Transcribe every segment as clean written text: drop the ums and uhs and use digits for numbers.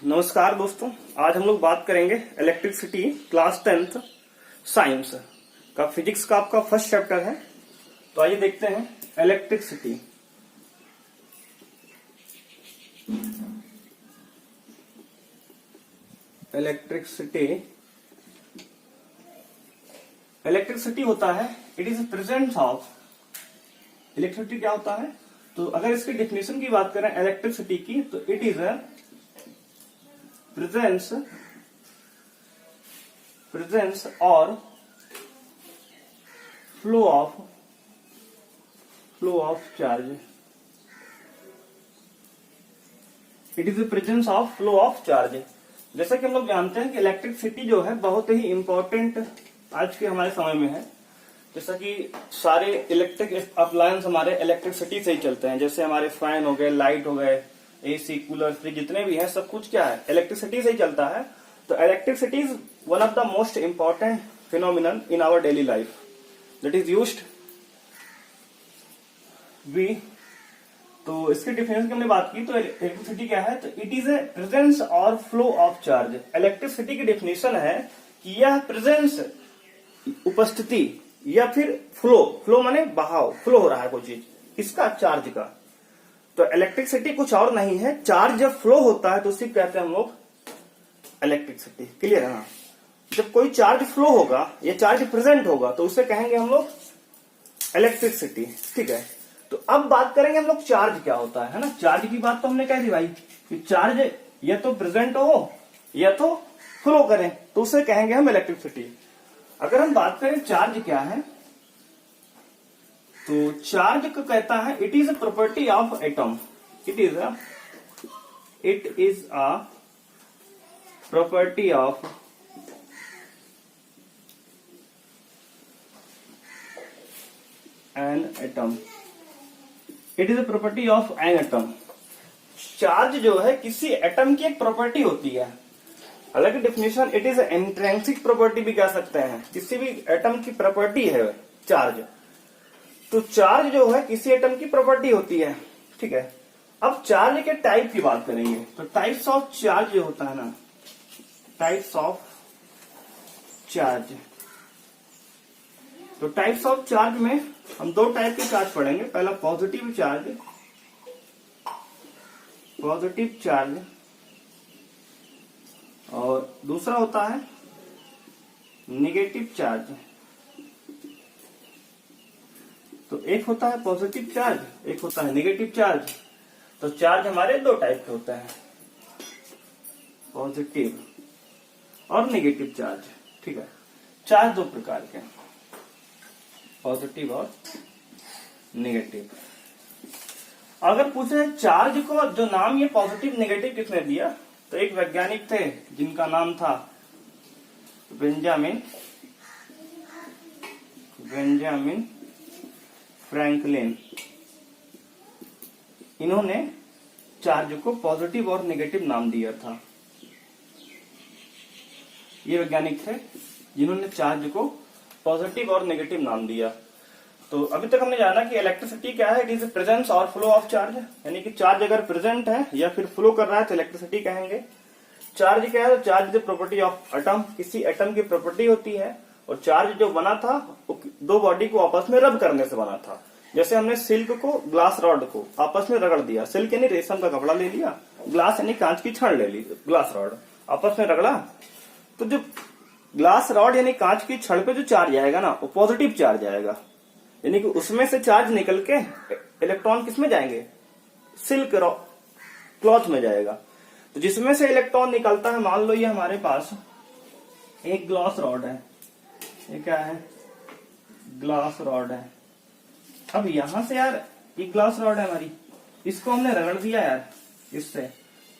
नमस्कार दोस्तों, आज हम लोग बात करेंगे इलेक्ट्रिसिटी क्लास 10th साइंस का। फिजिक्स का आपका फर्स्ट चैप्टर है। तो आइए देखते हैं इलेक्ट्रिसिटी। इलेक्ट्रिसिटी होता है, it is presence of. Electricity क्या होता है? तो अगर इसकी डेफिनेशन की बात करें इलेक्ट्रिसिटी की, तो it is a presence or flow of charge. It is the presence of flow of charge. जैसा कि हम लोग जानते हैं कि इलेक्ट्रिसिटी जो है बहुत ही इंपॉर्टेंट आज के हमारे समय में है। जैसा कि सारे इलेक्ट्रिक अप्लायंस हमारे इलेक्ट्रिसिटी से ही चलते हैं। जैसे हमारे फैन हो गए, लाइट हो गए, एसी, कूलर, फ्रिज, जितने भी हैं सब कुछ क्या है, इलेक्ट्रिसिटी से ही चलता है। तो electricity is one of the most important phenomenon in our daily life that is used we. तो इसके डिफरेंस की हमने बात की, तो इलेक्ट्रिसिटी क्या है? तो इट इज ए प्रेजेंस और फ्लो ऑफ चार्ज। इलेक्ट्रिसिटी की डेफिनेशन है कि यह प्रेजेंस, उपस्थिति, या फिर फ्लो माने बहाव, फ्लो हो रहा है कोई चीज, इसका, चार्ज का। तो इलेक्ट्रिसिटी कुछ और नहीं है। चार्ज जब फ्लो होता है तो उसी कहते हैं हम लोग इलेक्ट्रिसिटी। क्लियर है ना? जब कोई चार्ज फ्लो होगा या चार्ज प्रेजेंट होगा तो उसे कहेंगे हम लोग इलेक्ट्रिसिटी। ठीक है, तो अब बात करेंगे हम लोग चार्ज क्या होता है ना। चार्ज की बात तो हमने कह दी भाई कि चार्ज या तो प्रेजेंट हो या तो फ्लो करें, तो उसे कहेंगे हम इलेक्ट्रिसिटी। अगर हम बात करें चार्ज क्या है, तो चार्ज को कहता है it is a property of atom. It is a property of an atom. It is a property of an atom. Charge जो है किसी एटम की एक प्रॉपर्टी होती है। हालांकि definition it is intrinsic property भी कह सकते हैं। किसी भी एटम की प्रॉपर्टी है चार्ज। तो चार्ज जो है किसी एटम की प्रॉपर्टी होती है। ठीक है, अब चार्ज के टाइप की बात करेंगे। तो टाइप्स ऑफ चार्ज जो होता है ना, टाइप्स ऑफ चार्ज। तो टाइप्स ऑफ चार्ज में हम दो टाइप के चार्ज पढ़ेंगे। पहला पॉजिटिव चार्ज, और दूसरा होता है नेगेटिव चार्ज। तो एक होता है पॉजिटिव चार्ज, एक होता है नेगेटिव चार्ज। तो चार्ज हमारे दो टाइप के होते हैं, पॉजिटिव और नेगेटिव चार्ज। ठीक है, चार्ज दो प्रकार के, पॉजिटिव और नेगेटिव। अगर पूछे चार्ज को जो नाम ये पॉजिटिव नेगेटिव किसने दिया, तो एक वैज्ञानिक थे जिनका नाम था बेंजामिन फ्रैंकलिन। इन्होंने चार्ज को पॉजिटिव और नेगेटिव नाम दिया था। ये वैज्ञानिक थे जिन्होंने चार्ज को पॉजिटिव और नेगेटिव नाम दिया। तो अभी तक हमने जाना कि इलेक्ट्रिसिटी क्या है, इट इज प्रेजेंस और फ्लो ऑफ चार्ज। यानी कि चार्ज अगर प्रेजेंट है या फिर फ्लो कर रहा है तो इलेक्ट्रिसिटी कहेंगे। चार्ज क्या है? तो charge is property of atom. किसी एटम की प्रॉपर्टी होती है। और चार्ज जो बना था दो बॉडी को आपस में रब करने से बना था। जैसे हमने सिल्क को, ग्लास रॉड को आपस में रगड़ दिया। सिल्क यानी रेशम का कपड़ा ले लिया, ग्लास यानी कांच की छड़ ले ली, ग्लास रॉड आपस में रगड़ा। तो जो ग्लास रॉड यानी कांच की छड़ पे जो चार्ज आएगा ना, वो पॉजिटिव चार्ज आएगा। यानी कि उसमें से चार्ज निकल के इलेक्ट्रॉन किसमें जाएंगे? सिल्क क्लॉथ में जाएगा। तो जिसमें से इलेक्ट्रॉन निकलता है, मान लो ये हमारे पास एक ग्लास रॉड है। ये क्या है? ग्लास रॉड है। अब यहां से यार ये ग्लास रॉड है हमारी, इसको हमने रगड़ दिया यार, इससे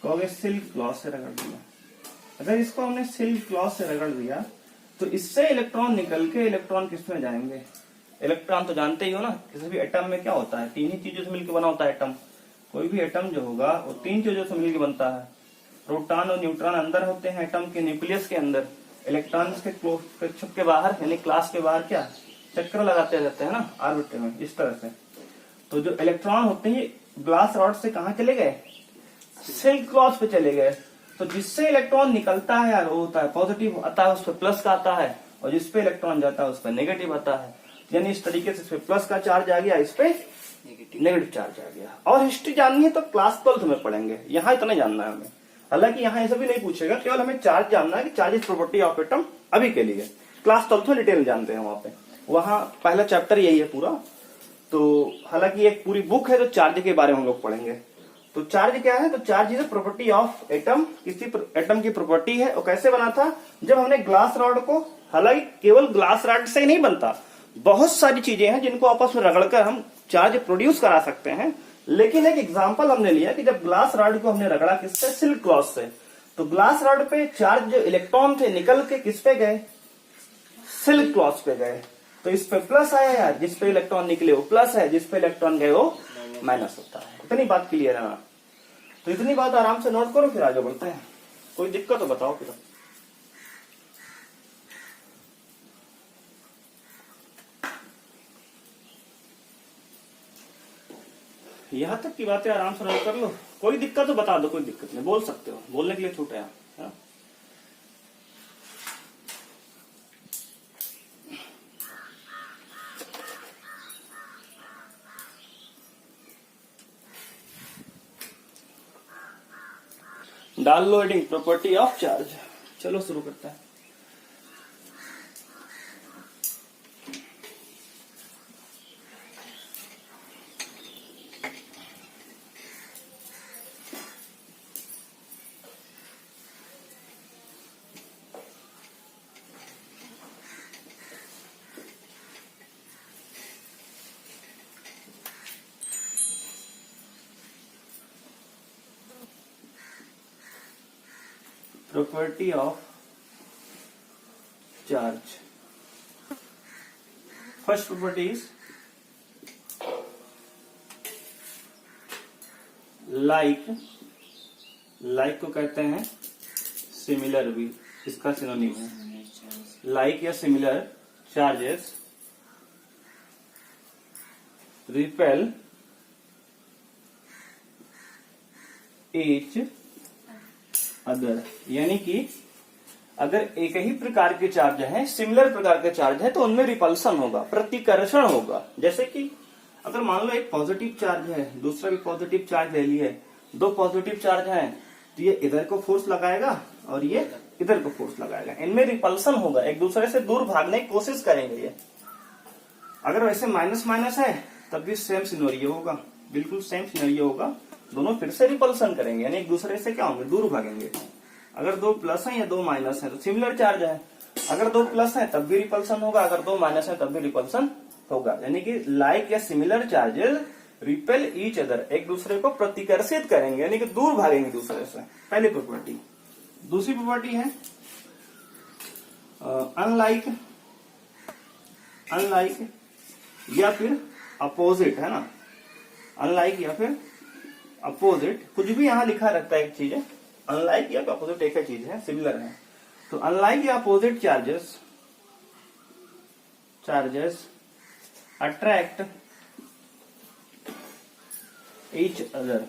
कहोगे सिल्क क्लॉथ से रगड़ दिया। अगर इसको हमने सिल्क क्लॉथ से रगड़ दिया तो इससे इलेक्ट्रॉन निकल के इलेक्ट्रॉन किसमें जाएंगे? इलेक्ट्रॉन तो जानते ही हो ना, किसी भी एटम में क्या होता है, तीन ही चीजों से मिलकर बना होता है एटम। कोई भी एटम जो होगा वो तीन चीजों से मिलकर बनता है। प्रोटॉन और न्यूट्रॉन अंदर होते हैं एटम के न्यूक्लियस के अंदर, इलेक्ट्रॉन के कक्षक के बाहर यानी क्लास के बाहर क्या चक्कर लगाते रहते हैं ना ऑर्बिट में, इस तरह से। तो जो इलेक्ट्रॉन होते हैं ग्लास रॉड से कहां चले गए? सिल्क क्लॉथ पे चले गए। तो जिससे इलेक्ट्रॉन निकलता है वो होता है पॉजिटिव आता है, उस पर प्लस का आता है, और जिस पे इलेक्ट्रॉन जाता है उस पर नेगेटिव आता है। यानी इस तरीके से इस पे प्लस का चार्ज आ गया, इस पे नेगेटिव चार्ज आ गया। और हिस्ट्री जाननी है तो क्लास 12 में पढ़ेंगे, यहाँ इतना जानना है हमें। हालांकि यहाँ ऐसा भी नहीं पूछेगा, केवल हमें चार्ज जानना है कि charge is property of atom. अभी के लिए क्लास 12 में डिटेल जानते हैं, वहां पे वहां पहला चैप्टर यही है पूरा। तो हालांकि एक पूरी बुक है जो चार्ज के बारे में हम लोग पढ़ेंगे। तो चार्ज क्या है? तो charge is property of atom, किसी एटम की प्रॉपर्टी है। और कैसे बना था? जब हमने ग्लास रॉड को, हालांकि केवल ग्लास रॉड से ही नहीं बनता, बहुत सारी चीजें हैं जिनको आपस में रगड़कर हम चार्ज प्रोड्यूस करा सकते हैं। लेकिन एक एग्जांपल हमने लिया कि जब ग्लास रॉड को हमने रगड़ा किससे? सिल्क क्लॉथ से। तो ग्लास रॉड पे चार्ज जो इलेक्ट्रॉन थे निकल के किस पे गए? सिल्क क्लॉथ पे गए। तो इस पे प्लस आया यार, जिस पे इलेक्ट्रॉन निकले वो प्लस है, जिस पे इलेक्ट्रॉन गए वो माइनस होता है। इतनी बात क्लियर है ना? तो इतनी बात आराम से नोट करो, फिर आगे बढ़ते हैं। कोई दिक्कत तो बताओ फिर। यहां तक की बातें आराम से नोट कर लो। कोई दिक्कत तो बता दो, कोई दिक्कत नहीं, बोल सकते हो, बोलने के लिए छूट है। डाल लो हेडिंग प्रॉपर्टी ऑफ चार्ज। चलो शुरू करते हैं। Property of charge. First property is like को कहते हैं सिमिलर भी, इसका सिनोनिम है। लाइक या similar charges repel each other. यानी कि अगर एक ही प्रकार के चार्ज है, सिमिलर प्रकार के चार्ज है, तो उनमें रिपल्सन होगा, प्रतिकर्षण होगा। जैसे कि अगर मान लो एक पॉजिटिव चार्ज है, दूसरा भी पॉजिटिव चार्ज ले लिए, दो पॉजिटिव चार्ज हैं, तो ये इधर को फोर्स लगाएगा और ये इधर को फोर्स लगाएगा, इनमें रिपल्सन होगा, एक दूसरे से दूर भागने की कोशिश करेंगे ये। अगर वैसे माइनस माइनस है तब भी सेम सिनेरियो होगा, बिल्कुल सेम सिनेरियो होगा, दोनों फिर से रिपल्सन करेंगे, यानी एक दूसरे से क्या होंगे? दूर भागेंगे। अगर दो प्लस है या दो माइनस है तो सिमिलर चार्ज है, अगर दो प्लस है तब भी रिपल्सन होगा, अगर दो माइनस है तब भी रिपल्सन होगा। यानी कि लाइक या similar charges repel each other, एक दूसरे को प्रतिकर्षित करेंगे, यानी कि दूर भागेंगे दूसरे से। पहली प्रॉपर्टी। दूसरी प्रॉपर्टी है अनलाइक, अनलाइक या फिर अपोजिट, है ना? अनलाइक या फिर अपोजिट, कुछ भी यहां लिखा रहता है, एक चीज है अनलाइक या अपोजिट, एक ही चीज है, सिमिलर है। तो अनलाइक या opposite charges attract each other,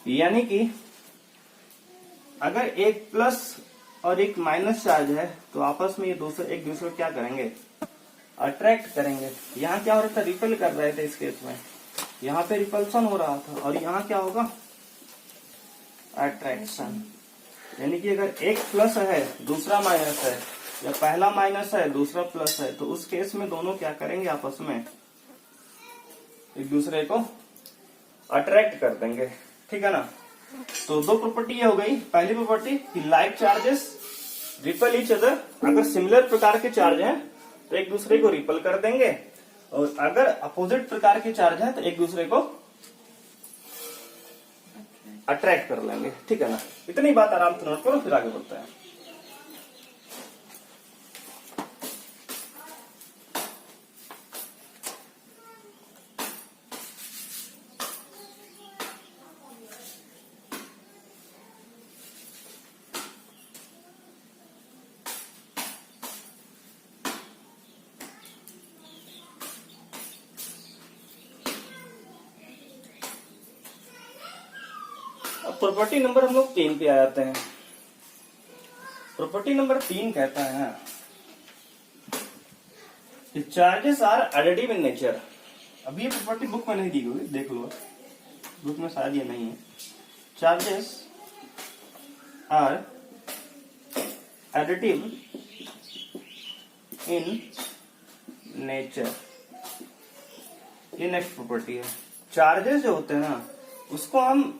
यानी कि अगर एक प्लस और एक माइनस चार्ज है तो आपस में ये एक दूसरे को क्या करेंगे? अट्रैक्ट करेंगे। यहाँ क्या हो रहा था? रिपेल कर रहे थे इस केस में, यहाँ पे रिपल्सन हो रहा था, और यहाँ क्या होगा? अट्रैक्शन। यानी कि अगर एक प्लस है दूसरा माइनस है, या पहला माइनस है दूसरा प्लस है, तो उस केस में दोनों क्या करेंगे? आपस में एक दूसरे को अट्रैक्ट कर देंगे, ठीक है ना? तो दो प्रॉपर्टी ये हो गई। पहली प्रॉपर्टी कि like charges repel each other, अगर सिमिलर प्रकार के चार्ज हैं तो एक दूसरे को रिपल कर देंगे, और अगर अपोजिट प्रकार के चार्ज है तो एक दूसरे को अट्रैक्ट कर लेंगे, ठीक है ना? इतनी बात आराम से नोट करो, फिर आगे बढ़ते हैं। अब प्रॉपर्टी नंबर हम लोग 3 पे आ जाते हैं। प्रॉपर्टी नंबर 3 कहता है कि charges are additive in nature. अब ये प्रॉपर्टी बुक में नहीं दी हुई, देख लो, बुक में शायद ये नहीं है। Charges are additive in nature, ये नेक्स्ट प्रॉपर्टी है। चार्जेस जो होते हैं ना उसको हम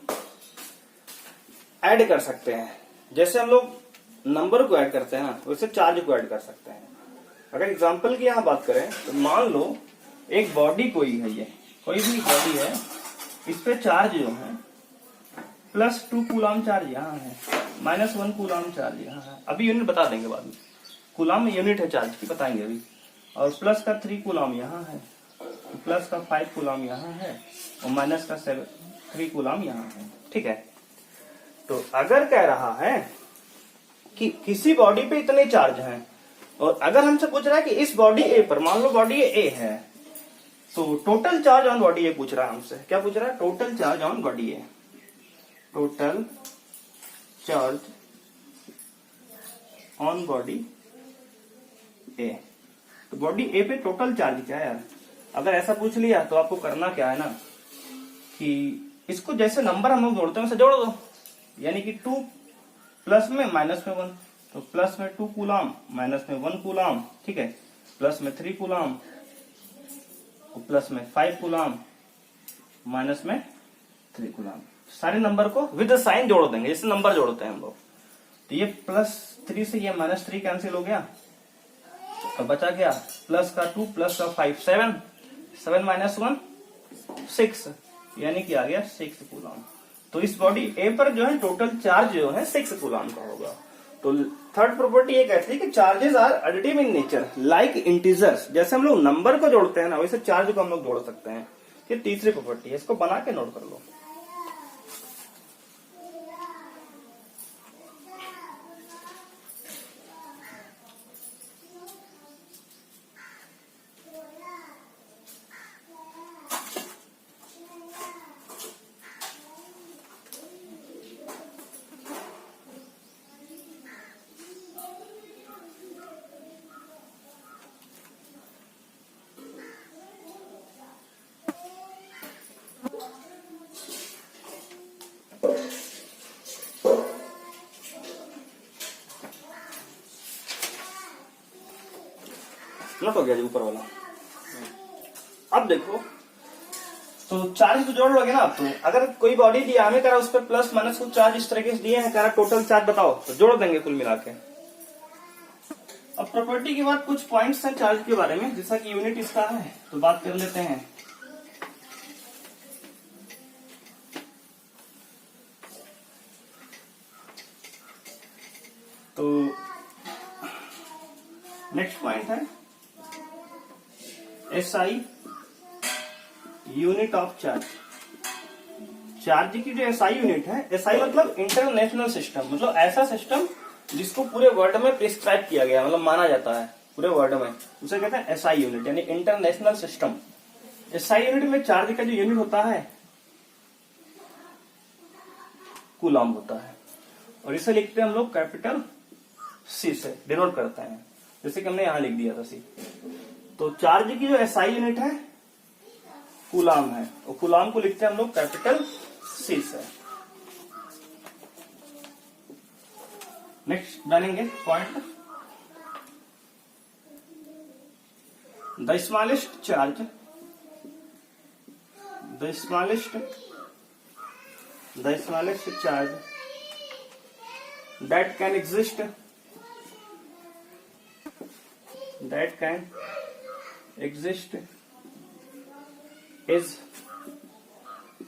ऐड कर सकते हैं, जैसे हम लोग नंबर को ऐड करते हैं ना वैसे चार्ज को ऐड कर सकते हैं। अगर एग्जांपल की यहां बात करें तो मान लो एक बॉडी कोई है, ये कोई भी बॉडी है, इस पे चार्ज जो है +2 कूलम चार्ज यहाँ है, -1 कूलम चार्ज यहाँ है। अभी यूनिट बता देंगे बाद में, कूलम में यूनिट है चार्ज की, बताएंगे अभी। और प्लस का 3 कूलम यहाँ है, प्लस का 5 कूलम यहाँ है और माइनस का 3 कूलम यहाँ है। ठीक है, तो अगर कह रहा है कि किसी बॉडी पे इतने चार्ज हैं और अगर हमसे पूछ रहा है कि इस बॉडी ए पर, मान लो बॉडी ए है, तो total charge on body A पूछ रहा है हमसे। क्या पूछ रहा है? Total charge on body A, total charge on body A. तो बॉडी ए पे टोटल चार्ज क्या है यार? अगर ऐसा पूछ लिया तो आपको करना क्या है ना कि इसको जैसे नंबर हम लोग जोड़ते हैं वैसे जोड़ दो, यानी कि 2 प्लस में माइनस में 1, तो प्लस में 2 कूलम माइनस में 1 कूलम, ठीक है, प्लस में 3 कूलम प्लस में 5 कूलम माइनस में 3 कूलम। सारे नंबर को विद साइन जोड़ देंगे, जैसे नंबर जोड़ते हैं हम लोग। तो ये +3 से ये -3 कैंसिल हो गया, तो बचा क्या? प्लस का 2 प्लस का 5, 7 माइनस 1 6, यानी कि आ गया 6 कूलम। तो इस बॉडी ए पर जो है टोटल चार्ज जो है 6 कूलम का होगा। तो थर्ड प्रॉपर्टी ये कहती है कि charges are additive in nature like integers. जैसे हम लोग नंबर को जोड़ते हैं ना वैसे चार्ज को हम लोग जोड़ सकते हैं। ये तीसरी प्रॉपर्टी है, इसको बना के नोट कर लो। नोट हो गया जी ऊपर वाला। अब देखो, तो चार्ज तो जोड़ लोगे ना। तो अगर कोई बॉडी दिया हमें करा उस पर प्लस माइनस कुछ चार्ज इस तरीके से दिए हैं, करा टोटल चार्ज बताओ, तो जोड़ देंगे कुल मिला के। अब प्रॉपर्टी के बाद कुछ पॉइंट्स हैं चार्ज के बारे में, जैसा कि यूनिट इसका है तो बात कर लेते हैं। तो नेक्स्ट पॉइंट है SI unit of charge. Charge की जो SI यूनिट है, SI मतलब इंटरनेशनल सिस्टम, मतलब ऐसा सिस्टम जिसको पूरे वर्ल्ड में प्रिस्क्राइब किया गया, मतलब माना जाता है पूरे वर्ल्ड में, उसे कहते हैं SI यूनिट, यानी इंटरनेशनल सिस्टम। SI यूनिट में चार्ज का जो यूनिट होता है कूलम होता है, और इसे लिखते हैं हम लोग कैपिटल C से डिनोट करते हैं, जैसे कि हमने यहां लिख दिया था C। तो चार्ज की जो SI यूनिट है कूलम है, और कूलम को लिखते हैं हम लोग कैपिटल C से। नेक्स्ट जानेंगे point, the smallest charge, the smallest charge that can exist is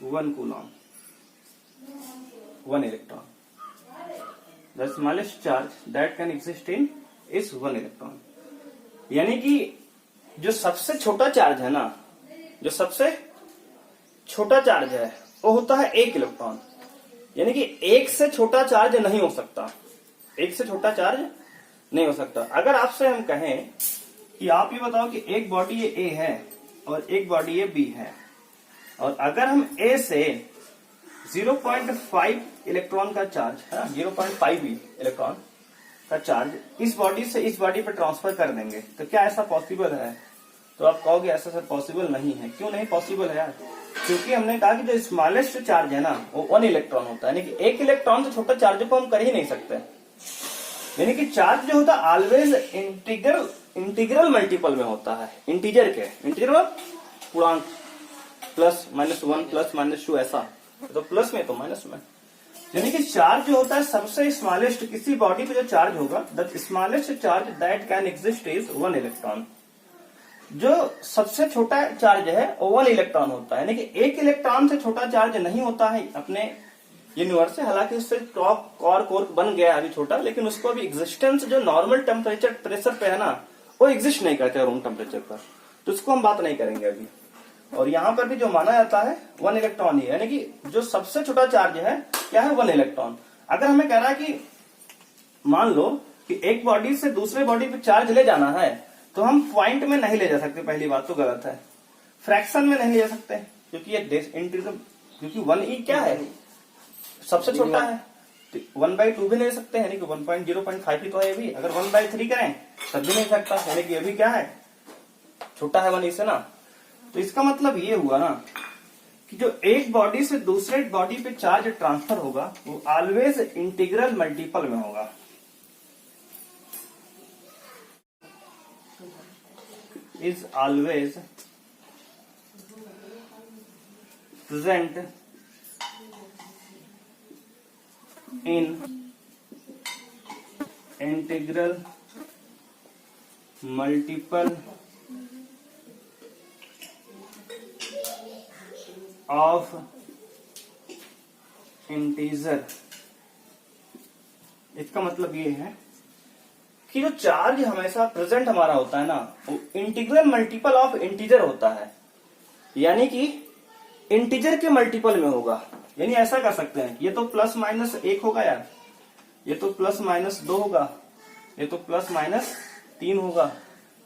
1 coulomb, 1 electron. The smallest charge that can exist in is 1 electron. यानी कि जो सबसे छोटा चार्ज है ना, जो सबसे छोटा चार्ज है वो होता है 1 इलेक्ट्रॉन। यानी कि 1 से छोटा चार्ज नहीं हो सकता, 1 से छोटा चार्ज नहीं हो सकता। अगर आपसे हम कहें कि आप ये बताओ कि एक बॉडी ये A है और एक बॉडी ये B है, और अगर हम A से 0.5 इलेक्ट्रॉन का चार्ज है ना, 0.5 इलेक्ट्रॉन का चार्ज इस बॉडी से इस बॉडी पे ट्रांसफर कर देंगे, तो क्या ऐसा पॉसिबल है? तो आप कहोगे ऐसा सर पॉसिबल नहीं है। क्यों नहीं पॉसिबल है यार? क्योंकि हमने कहा कि जो स्मॉलेस्ट चार्ज है ना वो 1 इलेक्ट्रॉन होता है, यानी कि 1 इलेक्ट्रॉन से छोटा चार्ज को हम कर ही नहीं सकते। यानी कि चार्ज जो होता है ऑलवेज इंटीग्रल मल्टीपल में होता है, इंटीजर के, इंटीजर पूर्णांक, प्लस माइनस 1 प्लस माइनस 2 ऐसा, तो प्लस में तो माइनस में। यानी कि चार्ज जो होता है सबसे स्मॉलेस्ट, किसी बॉडी पे जो चार्ज होगा the smallest charge that can exist is 1 electron. जो सबसे छोटा चार्ज है वो 1 इलेक्ट्रॉन होता है, यानी कि 1 इलेक्ट्रॉन से छोटा चार्ज नहीं होता है अपने यूनिवर्स से। हालांकि उससे कोर बन गया अभी छोटा, लेकिन उसको अभी एग्जिस्टेंस जो नॉर्मल टेम्परेचर प्रेशर पे है ना वो एग्जिस्ट नहीं करते रूम टेम्परेचर पर, तो उसको हम बात नहीं करेंगे अभी। और यहाँ पर भी जो माना जाता है 1 इलेक्ट्रॉन ही है, यानी कि जो सबसे छोटा चार्ज है क्या है 1 इलेक्ट्रॉन। अगर हमें कह रहा है कि मान लो कि एक बॉडी से दूसरे बॉडी पे चार्ज ले जाना है, तो हम पॉइंट में नहीं ले जा सकते, पहली बात तो गलत है। फ्रैक्शन में नहीं ले जा सकते क्योंकि ये इंटीग्रल, क्योंकि 1e क्या है सबसे छोटा है, तो 1/2 भी ले सकते हैं, यानी कि 1.0.5 ही तो है ये भी। अगर 1/3 करें तब भी नहीं सकता, यानी कि ये भी क्या है छोटा है 1e से ना। तो इसका मतलब ये हुआ ना कि जो एक बॉडी से दूसरे बॉडी पे चार्ज ट्रांसफर होगा वो ऑलवेज इंटीग्रल मल्टीपल में होगा। Is always present in integral multiple of integer. इसका मतलब ये है कि जो चार्ज हमेशा प्रेजेंट हमारा होता है ना वो इंटीग्रल मल्टीपल ऑफ इंटीजर होता है, यानी कि इंटीजर के मल्टीपल में होगा। यानी ऐसा कर सकते हैं, ये तो प्लस माइनस 1 होगा यार, ये तो प्लस माइनस 2 होगा, ये तो प्लस माइनस 3 होगा,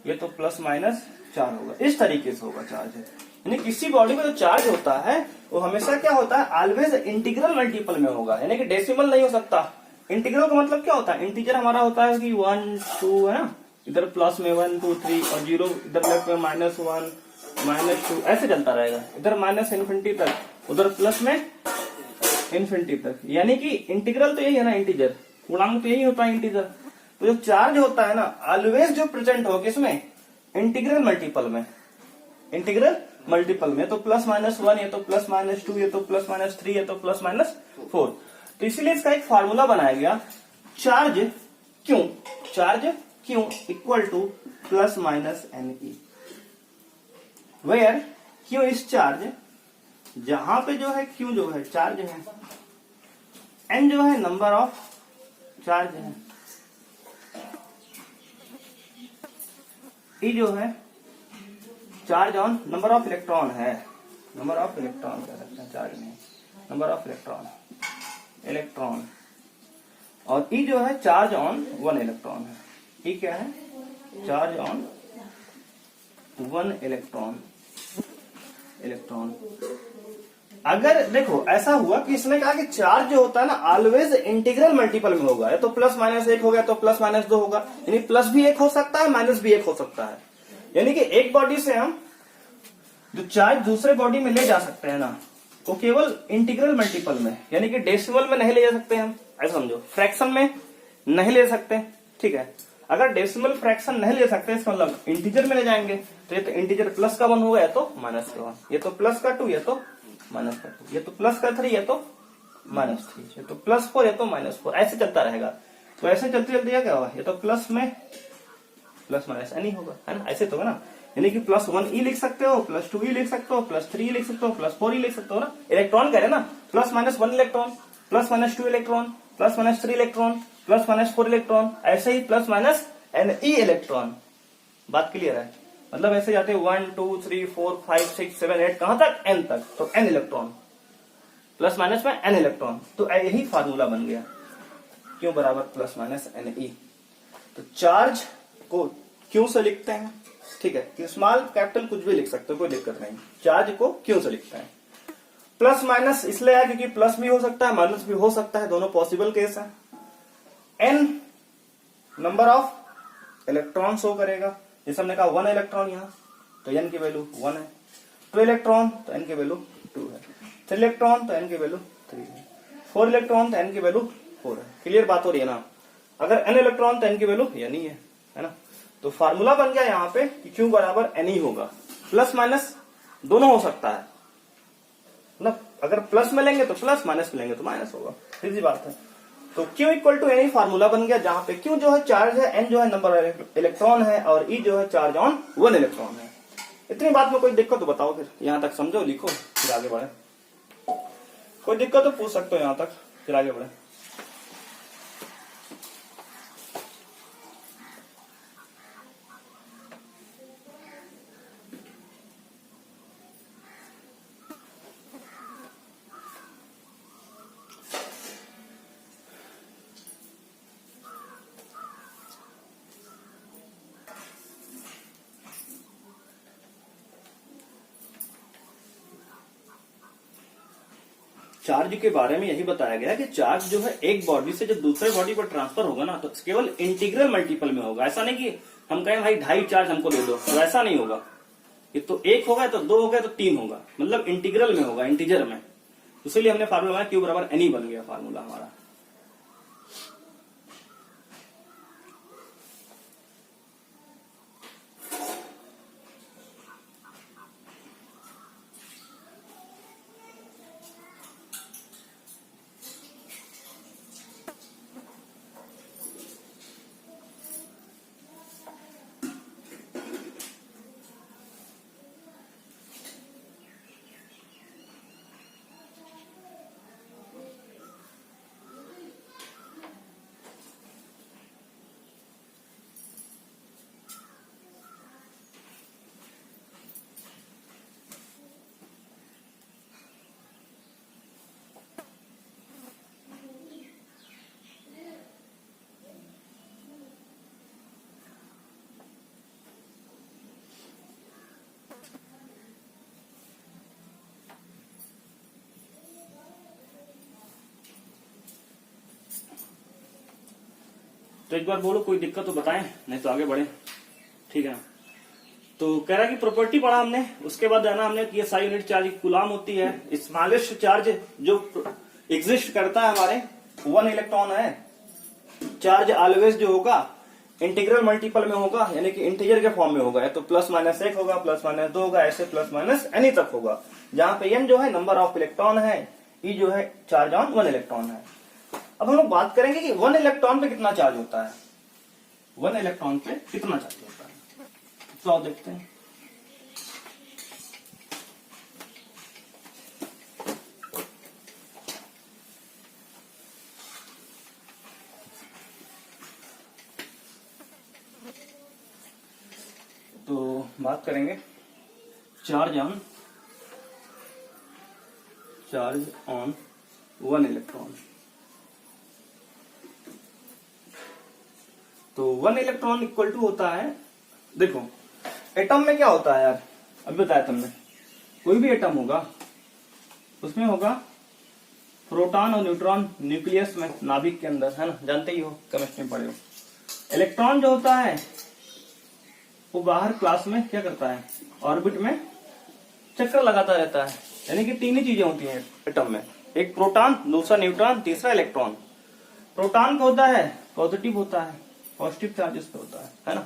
ये तो प्लस माइनस 4 होगा, इस तरीके से होगा चार्ज। यानी किसी बॉडी में जो चार्ज होता है वो हमेशा क्या होता है ऑलवेज इंटीग्रल मल्टीपल में होगा, यानी कि डेसिमल नहीं हो सकता। इंटीग्रल का मतलब क्या होता है, इंटीजर हमारा होता है कि 1 2 है ना, इधर प्लस में 1 2 3 और 0 इधर लेफ्ट में -1 -2 ऐसे चलता रहेगा, इधर माइनस इन्फिनिटी तक, उधर प्लस में इन्फिनिटी तक। यानी कि इंटीग्रल तो यही है ना, इंटीजर पूर्णांक तो यही होता है इंटीजर। तो जो चार्ज होता है ना ऑलवेज जो प्रेजेंट हो किसमें इंटीग्रल मल्टीपल में, इंटीग्रल मल्टीपल में। तो प्लस माइनस 1, ये तो प्लस माइनस 2, ये तो प्लस माइनस 3, ये तो प्लस माइनस 4। तो इसीलिए इसका एक फार्मूला बनाया गया, charge q equal to plus minus NE, where q is charge, जहां पे जो है क्यू जो है चार्ज है, एन जो है नंबर ऑफ चार्ज है, ई जो है charge on number of electron है, नंबर ऑफ इलेक्ट्रॉन कह सकते हैं, चार्ज नहीं, नंबर ऑफ इलेक्ट्रॉन। और ई जो है चार्ज ऑन 1 इलेक्ट्रॉन है। ई क्या है चार्ज ऑन 1 इलेक्ट्रॉन। अगर देखो ऐसा हुआ कि इसने कहा कि चार्ज जो होता है ना ऑलवेज इंटीग्रल मल्टीपल में होगा, या तो प्लस माइनस 1 हो गया तो प्लस माइनस 2 होगा, यानी प्लस भी 1 हो सकता है माइनस भी 1 हो सकता है। यानी कि एक बॉडी से हम जो चार्ज दूसरे बॉडी में ले जा सकते हैं ना वो केवल इंटीग्रल मल्टीपल में, यानी कि डेसिमल में नहीं ले जा सकते हम, ऐसा समझो, फ्रैक्शन में नहीं ले सकते, ठीक है। अगर डेसिमल फ्रैक्शन नहीं ले सकते इसका मतलब इंटीजर में ले जाएंगे, तो ये तो इंटीजर प्लस का 1 होगा, या तो माइनस का 1, ये तो प्लस का 2, ये तो माइनस का 2, ये तो प्लस का 3, ये तो माइनस 3, ये तो प्लस 4, ये तो माइनस 4, ऐसे चलता रहेगा। तो ऐसे चलते चलते क्या होगा, ये तो प्लस में प्लस माइनस एन ही होगा, है ना, ऐसे तो है ना। यानी कि प्लस 1e लिख सकते हो, प्लस 2e लिख सकते हो, प्लस 3e लिख सकते हो, प्लस 4e लिख सकते हो ना। इलेक्ट्रॉन कह रहे ना, plus minus 1 electron, plus minus 2 electron, plus minus 3 electron, plus minus 4 electron, ऐसे ही प्लस माइनस NE इलेक्ट्रॉन। बात क्लियर है, मतलब ऐसे जाते 1 2 3 4 5 6 7 8 कहां तक, n तक, तो n इलेक्ट्रॉन, प्लस माइनस में n इलेक्ट्रॉन। तो यही फार्मूला बन गया, क्यों बराबर प्लस माइनस NE। तो चार्ज को क्यों से लिखते हैं, ठीक है, स्मॉल कैपिटल कुछ भी लिख सकते हो, कोई दिक्कत नहीं, चार्ज को क्यों से लिखते हैं। प्लस माइनस इसलिए है क्योंकि प्लस भी हो सकता है माइनस भी हो सकता है, दोनों पॉसिबल केस है। n number of electron show करेगा, जैसे हमने कहा 1 इलेक्ट्रॉन यहाँ, तो n की वैल्यू 1 है। 2 इलेक्ट्रॉन तो n की वैल्यू 2 है। 3 इलेक्ट्रॉन तो n की वैल्यू 3 है। 4 इलेक्ट्रॉन तो n की वैल्यू 4 है। क्लियर बात हो रही है ना? अगर n इलेक्ट्रॉन तो n की वैल्यू n ही है ना? तो फार्मूला बन गया यहाँ पे कि Q बराबर n ही होगा। प्लस माइनस दोनों हो सकता है ना, अगर प्लस में लेंगे तो प्लस, माइनस में लेंगे तो माइनस होगा, सीधी बात है। तो Q इक्वल टू n ही फार्मूला बन गया, जहां पे Q जो है चार्ज है, n जो है नंबर इलेक्ट्रॉन है, और E जो है चार्ज ऑन 1 इलेक्ट्रॉन है। इतनी बात में कोई दिक्कत तो बताओ, फिर यहां तक समझो, लिखो, फिर आगे बढ़े। कोई दिक्कत तो पूछ सकते हो यहां तक, फिर आगे बढ़े। चार्ज के बारे में यही बताया गया कि चार्ज जो है एक बॉडी से जब दूसरे बॉडी पर ट्रांसफर होगा ना, तो केवल इंटीग्रल मल्टीपल में होगा। ऐसा नहीं कि हम कहें भाई 2.5 चार्ज हमको दे दो, तो ऐसा नहीं होगा। ये तो 1 होगा, तो 2 हो गया, तो 3 होगा, मतलब इंटीग्रल में होगा, इंटीजर में। इसीलिए हमने फार्मूला Q बराबर n ही बन गया फार्मूला हमारा। तो एक बार बोलो, कोई दिक्कत तो बताएं, नहीं तो आगे बढ़े, ठीक है ना? तो कह रहा है कि प्रॉपर्टी पढ़ा हमने, उसके बाद है ना हमने कि SI यूनिट चार्ज कूलाम होती है। स्मॉलेस्ट चार्ज जो एग्जिस्ट करता है हमारे 1 इलेक्ट्रॉन है। चार्ज ऑलवेज जो होगा इंटीग्रल मल्टीपल में होगा, यानी कि इंटीजर के फॉर्म में होगा, या तो प्लस माइनस 1 होगा, प्लस माइनस 2 होगा, ऐसे प्लस माइनस एनी तक होगा, जहां पे n जो है नंबर ऑफ इलेक्ट्रॉन है, E जो है चार्ज ऑन 1 इलेक्ट्रॉन है। अब हम लोग बात करेंगे कि 1 इलेक्ट्रॉन पे कितना चार्ज होता है। 1 इलेक्ट्रॉन पे कितना चार्ज होता है, तो आप देखते हैं। तो बात करेंगे चार्ज ऑन 1 इलेक्ट्रॉन। तो 1 इलेक्ट्रॉन इक्वल टू होता है, देखो एटम में क्या होता है यार, अभी बताया तुमने, कोई भी एटम होगा उसमें होगा प्रोटॉन और न्यूट्रॉन न्यूक्लियस में, नाभिक के अंदर, है ना, जानते ही हो, केमिस्ट्री में पढ़े हो। इलेक्ट्रॉन जो होता है वो बाहर क्लास में क्या करता है, ऑर्बिट में चक्कर लगाता रहता है। यानी कि 3 ही चीजें होती हैं एटम में, एक प्रोटॉन, दूसरा न्यूट्रॉन, तीसरा इलेक्ट्रॉन। प्रोटॉन का होता है पॉजिटिव होता है, पॉजिटिव चार्ज इस पे होता है ना।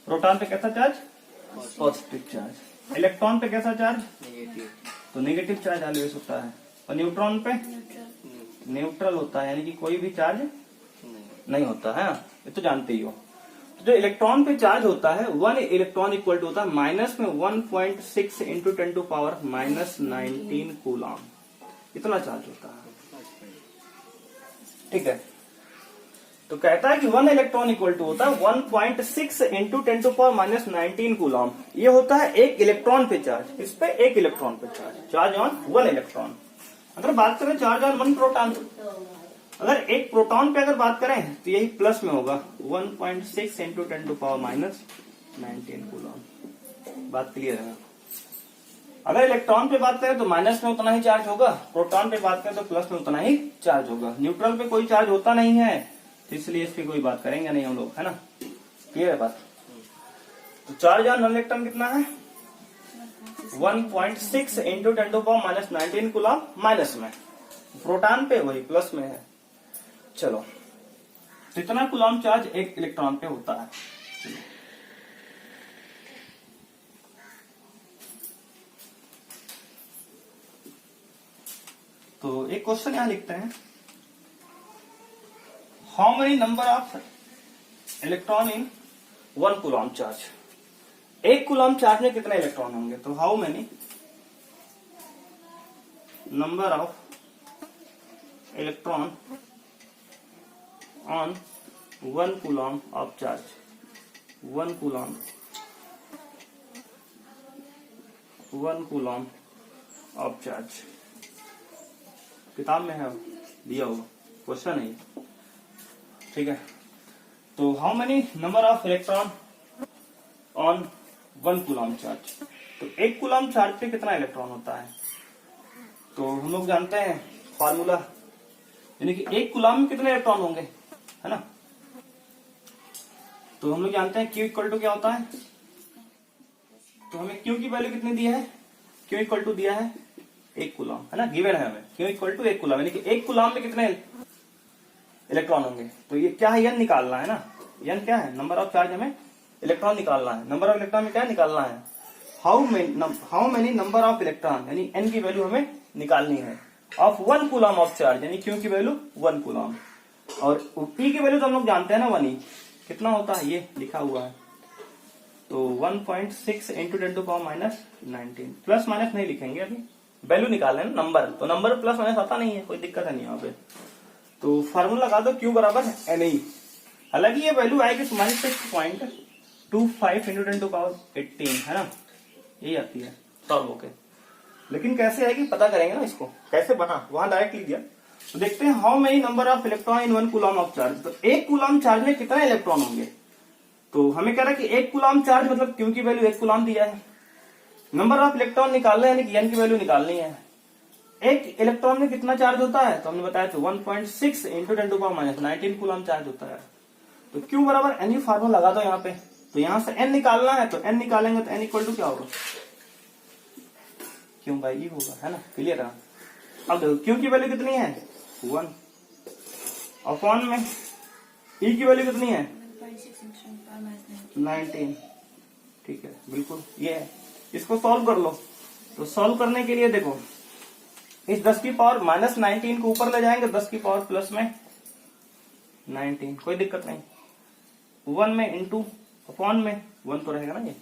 प्रोटॉन पे कैसा चार्ज, पॉजिटिव चार्ज। इलेक्ट्रॉन पे कैसा चार्ज, नेगेटिव, तो नेगेटिव चार्ज ऑलवेज होता है। और न्यूट्रॉन पे न्यूट्रल होता है, यानी कि कोई भी चार्ज नहीं होता है ना, ये तो जानते ही हो। तो जो इलेक्ट्रॉन पे चार्ज होता है, 1 इलेक्ट्रॉन इक्वल टू होता है माइनस में 1.6 into 10 to power minus 19 coulomb, इतना चार्ज होता है, ठीक है। तो कहता है कि 1 इलेक्ट्रॉन इक्वल टू होता है 1.6 into 10 to power minus 19 coulomb. ये होता है एक इलेक्ट्रॉन पे चार्ज, इस पे एक इलेक्ट्रॉन पे चार्ज ऑन 1 इलेक्ट्रॉन। अगर बात करें चार्ज ऑन 1 प्रोटॉन, अगर एक प्रोटॉन पे अगर बात करें तो यही प्लस में होगा 1.6 into 10 to power minus 19 coulomb. बात क्लियर है। अगर इलेक्ट्रॉन पे बात करें तो माइनस में उतना ही चार्ज होगा, प्रोटॉन पे बात करें तो प्लस में उतना ही चार्ज होगा। न्यूट्रल पे कोई चार्ज होता नहीं है, तो इसलिए इस पर कोई बात करेंगे नहीं हम लोग, है ना। क्लियर है बात। तो चार्ज ऑन नॉन इलेक्ट्रॉन कितना है 1.6 इंटू 10⁻⁻19 कूलम माइनस में, प्रोटॉन पे वही प्लस में है। चलो, तो इतना कूलम चार्ज एक इलेक्ट्रॉन पे होता है। चलो, तो एक क्वेश्चन यहां लिखते हैं, how many number of electron in 1 coulomb charge. एक कूलम चार्ज में कितने इलेक्ट्रॉन होंगे, तो how many number of electron on 1 coulomb of charge, 1 coulomb of charge. किताब में है, दिया होगा, क्वेश्चन है, ठीक है। तो how many number of electron on 1 coulomb charge, तो एक कूलम चार्ज पे कितना इलेक्ट्रॉन होता है, तो हम लोग जानते हैं फॉर्मूला, यानी कि एक कूलम में कितने इलेक्ट्रॉन होंगे, है ना। तो हम लोग जानते हैं Q इक्वल टू क्या होता है, तो हमें Q की वैल्यू कितनी दी है, Q इक्वल टू दिया है 1 कूलम, है ना, गिवन है हमें Q इक्वल टू 1 कूलम, यानी कि एक कूलम में कितने इलेक्ट्रॉन होंगे। तो ये क्या है, n निकालना है ना, n क्या है, नंबर ऑफ चार्ज, हमें इलेक्ट्रॉन निकालना है, नंबर ऑफ इलेक्ट्रॉन में क्या निकालना है, how many number of electron, यानी n की वैल्यू हमें निकालनी है, ऑफ 1 कूलम ऑफ चार्ज, यानी Q की वैल्यू 1 कूलम, और P की वैल्यू तो हम लोग जानते हैं ना 1 E, कितना होता है ये लिखा हुआ है, तो 1.6 इंटू 10⁻⁻19, प्लस माइनस नहीं लिखेंगे अभी, वैल्यू निकालना है नंबर, तो नंबर प्लस माइनस आता नहीं है, कोई दिक्कत नहीं है यहाँ पे। तो फार्मूला लगा दो Q बराबर NE, हालांकि ये वैल्यू आएगी तुम्हारी 6.25 इंटू 10⁻18, है ना, यही आती है सॉल्व होके, लेकिन कैसे आएगी पता करेंगे ना, इसको कैसे बना वहां डायरेक्ट लिख दिया। तो देखते हैं how many number of electron in 1 coulomb of charge, तो एक कूलम चार्ज में कितने इलेक्ट्रॉन होंगे, तो हमें कह रहा है कि एक कूलम चार्ज मतलब Q की वैल्यू 1 कूलम दिया है, नंबर ऑफ इलेक्ट्रॉन निकालना है, यानी कि n की वैल्यू निकालनी है। एक इलेक्ट्रॉन में कितना चार्ज होता है, तो हमने बताया था 1.6 इंटू 10⁻⁻19 कूलम चार्ज होता है। तो Q बराबर NE फार्मूला लगा दो यहाँ पे, तो यहां से n निकालना है, तो n निकालेंगे तो n इक्वल टू क्या होगा, Q बाई E होगा, है ना, क्लियर है। अब देखो Q की वैल्यू कितनी है 1, अपॉन में E की वैल्यू कितनी है 19, ठीक है, बिल्कुल ये है। इसको सॉल्व कर लो, तो सॉल्व करने के लिए देखो, इस 10 की पावर -19 को ऊपर ले जाएंगे, 10 की पावर प्लस में 19, कोई दिक्कत नहीं, 1 में इंटू अपॉन में 1 तो रहेगा ना, ये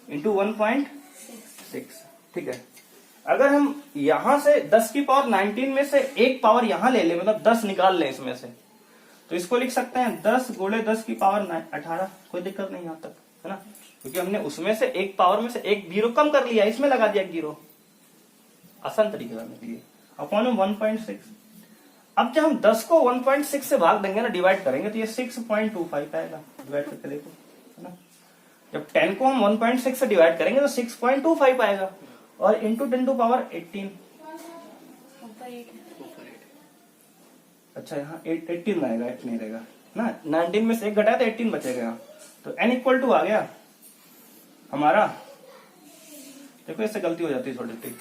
इंटू 1.6, ठीक है। अगर हम यहां से 10 की पावर 19 में से एक पावर यहां ले ले, मतलब 10 निकाल ले इसमें से, तो इसको लिख सकते हैं 10 गुणे 10 की पावर 18, कोई दिक्कत नहीं यहां तक, है ना, क्योंकि हमने उसमें से एक पावर में से एक जीरो कम कर लिया, इसमें लगा दिया जीरो, आसान तरीके करने के लिए, अपॉन में 1.6। अब जब हम 10 को 1.6 से भाग देंगे ना, डिवाइड करेंगे, तो ये 6.25 आएगा, डिवाइड करके देखो, है ना। जब 10 को हम 1.6 से डिवाइड करेंगे तो 6.25 आएगा, और इंटू 10 टू पावर 18, अच्छा यहाँ 18 आएगा, 8 नहीं रहेगा ना, 19 में से 1 घटाया तो 18 बचेगा यहाँ, तो n इक्वल टू आ गया हमारा, देखो इससे गलती हो जाती है थोड़ी सी,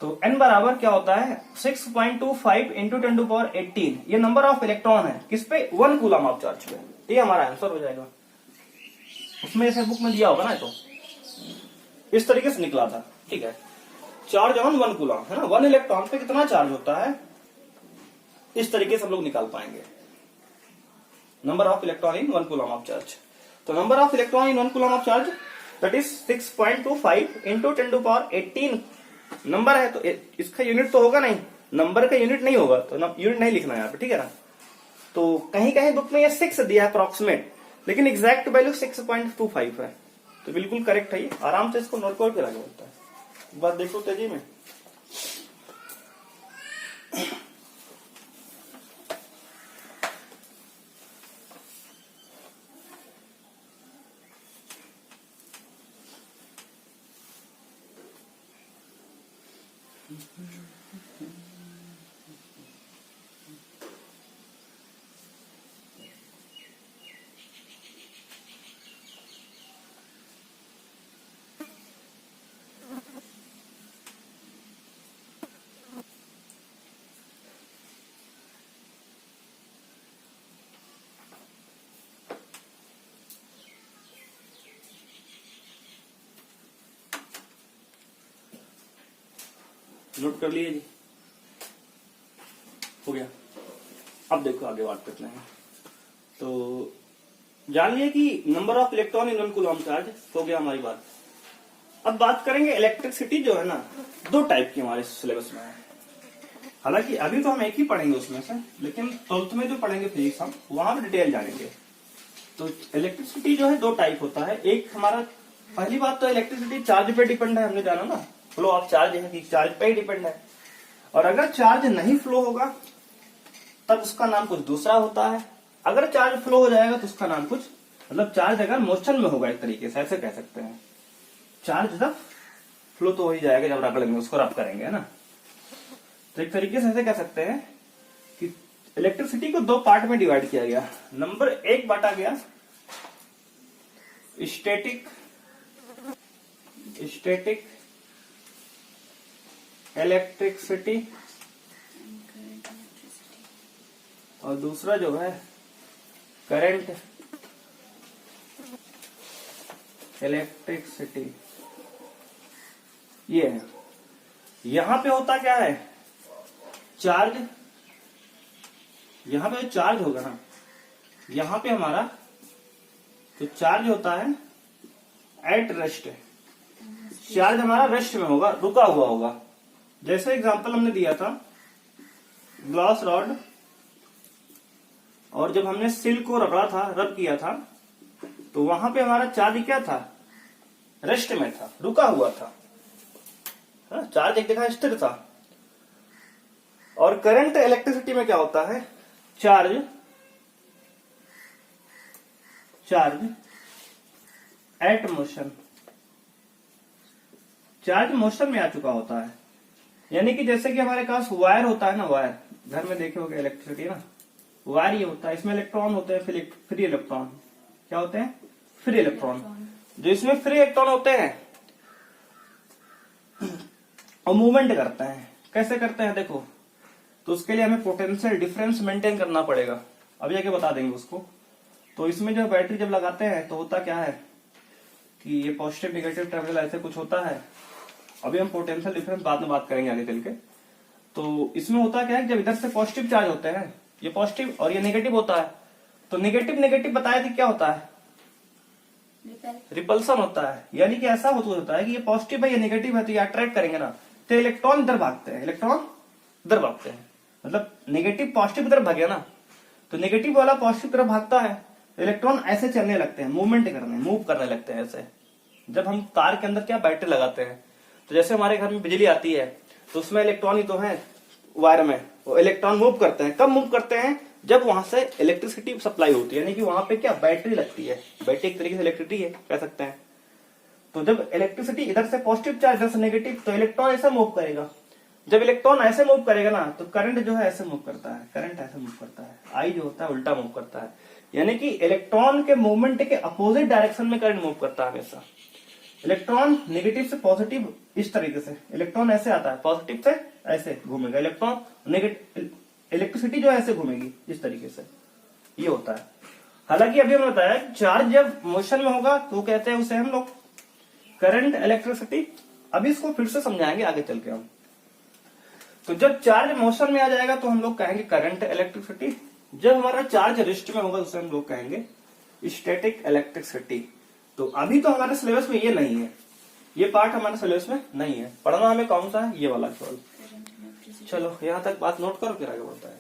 तो n बराबर क्या होता है 6.25 इंटू 10 टू पावर 18, ये नंबर ऑफ इलेक्ट्रॉन है किस पे 1 कूलम ऑफ चार्ज पे, ये हमारा आंसर हो जाएगा। उसमें ऐसे बुक में दिया होगा ना, तो इस तरीके से निकला था, ठीक है। चार्ज ऑन 1 कूलम, है ना, 1 इलेक्ट्रॉन पे कितना चार्ज होता है, इस तरीके से हम लोग निकाल पाएंगे number of electron in 1 coulomb of charge. तो number of electron in 1 coulomb of charge that is 6.25 into 10 to power 18 number है, तो इसका यूनिट तो होगा नहीं, नंबर का यूनिट नहीं होगा, तो यूनिट नहीं लिखना है यहाँ पे, ठीक है ना। तो कहीं कहीं बुक में ये 6 दिया है अप्रोक्सीमेट, लेकिन एग्जैक्ट वैल्यू 6.25 है, तो बिल्कुल करेक्ट है ये, आराम से इसको नोट करके लगा होता है। एक बात देखो तेजी में, नोट कर लिए जी, हो गया। अब देखो आगे बात करते हैं। तो जान लिया कि number of electron in one coulomb charge, हो गया हमारी बात। अब बात करेंगे इलेक्ट्रिसिटी जो है ना, दो टाइप की हमारे सिलेबस में है। हालांकि अभी तो हम एक ही पढ़ेंगे उसमें से, लेकिन 12th में जो पढ़ेंगे फिजिक्स हम वहां पर डिटेल जानेंगे। तो इलेक्ट्रिसिटी जो है दो टाइप होता है। एक हमारा, पहली बात तो इलेक्ट्रिसिटी चार्ज पे डिपेंड है, हमने जाना ना, फ्लो ऑफ चार्ज है कि चार्ज पे ही डिपेंड है। और अगर चार्ज नहीं फ्लो होगा तब उसका नाम कुछ दूसरा होता है। अगर चार्ज फ्लो हो जाएगा तो उसका नाम कुछ, मतलब चार्ज अगर मोशन में होगा, एक तरीके से ऐसे कह सकते हैं। चार्ज जब फ्लो तो हो ही जाएगा जब रगड़ेंगे, उसको रब करेंगे, है ना। तो एक तरीके से ऐसे कह सकते हैं कि इलेक्ट्रिसिटी को दो पार्ट में डिवाइड किया गया। नंबर एक बांटा गया स्टैटिक इलेक्ट्रिसिटी, और दूसरा जो है करंट इलेक्ट्रिसिटी। ये है। यहां पे होता क्या है, चार्ज, यहां पे जो चार्ज होगा ना, यहां पे हमारा जो चार्ज होता है एट रेस्ट, चार्ज हमारा रेस्ट में होगा, रुका हुआ होगा। जैसे एग्जांपल हमने दिया था ग्लास रॉड, और जब हमने सिल्क को रगड़ा था, रब किया था, तो वहां पे हमारा चार्ज क्या था, रेस्ट में था, रुका हुआ था। चार्ज एक जगह स्थिर था। और करंट इलेक्ट्रिसिटी में क्या होता है, charge at motion, charge motion में आ चुका होता है। यानी कि जैसे कि हमारे पास वायर होता है ना, वायर घर में देखे होगे इलेक्ट्रिसिटी ना, वायर ये होता है, इसमें इलेक्ट्रॉन होते हैं, फ्री इलेक्ट्रॉन। क्या होते हैं, फ्री इलेक्ट्रॉन। जो इसमें फ्री इलेक्ट्रॉन होते हैं और मूवमेंट करते हैं। कैसे करते हैं देखो, तो उसके लिए हमें पोटेंशियल डिफरेंस मेंटेन करना पड़ेगा, अभी आगे बता देंगे उसको। तो इसमें जो बैटरी जब लगाते हैं तो होता क्या है कि ये पॉजिटिव नेगेटिव टर्मिनल ऐसे कुछ होता है। अभी हम पोटेंशियल डिफरेंस बाद में बात करेंगे आगे चल के। तो इसमें होता क्या है, जब इधर से पॉजिटिव चार्ज होते हैं, ये पॉजिटिव और ये नेगेटिव होता है, तो नेगेटिव बताया कि क्या होता है, रिपल्सन होता है। यानी कि ऐसा होता है कि ये पॉजिटिव है ये नेगेटिव है, तो ये अट्रैक्ट करेंगे ना, तो इलेक्ट्रॉन इधर भागते हैं, मतलब नेगेटिव पॉजिटिव तरफ भागे ना, तो नेगेटिव वाला पॉजिटिव तरफ भागता है, इलेक्ट्रॉन ऐसे चलने लगते हैं, मूव करने लगते हैं ऐसे। जब हम तार के अंदर क्या बैटरी लगाते हैं, तो जैसे हमारे घर में बिजली आती है तो उसमें इलेक्ट्रॉन ही तो है वायर में, वो इलेक्ट्रॉन मूव करते हैं। कब मूव करते हैं, जब वहां से इलेक्ट्रिसिटी सप्लाई होती है, यानी कि वहां पे क्या बैटरी लगती है, बैटरी एक तरीके से इलेक्ट्रिसिटी है कह सकते हैं। तो जब इलेक्ट्रिसिटी इधर से पॉजिटिव चार्ज, इधर से नेगेटिव, तो इलेक्ट्रॉन ऐसे मूव करेगा। जब इलेक्ट्रॉन ऐसे मूव करेगा ना, तो करंट जो है ऐसे मूव करता है, करंट ऐसे मूव करता है, आई जो होता है उल्टा मूव करता है। यानी कि इलेक्ट्रॉन के मूवमेंट के अपोजिट डायरेक्शन में करंट मूव करता है हमेशा। इलेक्ट्रॉन नेगेटिव से पॉजिटिव इस तरीके से, इलेक्ट्रॉन ऐसे आता है, पॉजिटिव से ऐसे घूमेगा इलेक्ट्रॉन, नेगेटिव इलेक्ट्रिसिटी जो ऐसे घूमेगी इस तरीके से, ये होता है। हालांकि अभी हमने बताया चार्ज जब मोशन में होगा तो कहते हैं उसे हम लोग करंट इलेक्ट्रिसिटी। अभी इसको फिर से समझाएंगे आगे चल के हम। तो जब चार्ज मोशन में आ जाएगा तो हम लोग कहेंगे करंट इलेक्ट्रिसिटी। जब हमारा चार्ज रेस्ट में होगा उसे हम लोग कहेंगे स्टैटिक इलेक्ट्रिसिटी। तो अभी तो हमारे सिलेबस में ये नहीं है, ये पार्ट हमारे सिलेबस में नहीं है। पढ़ना हमें कौन सा है, ये वाला केवल। चलो यहाँ तक बात नोट करो फिर आगे बढ़ता है।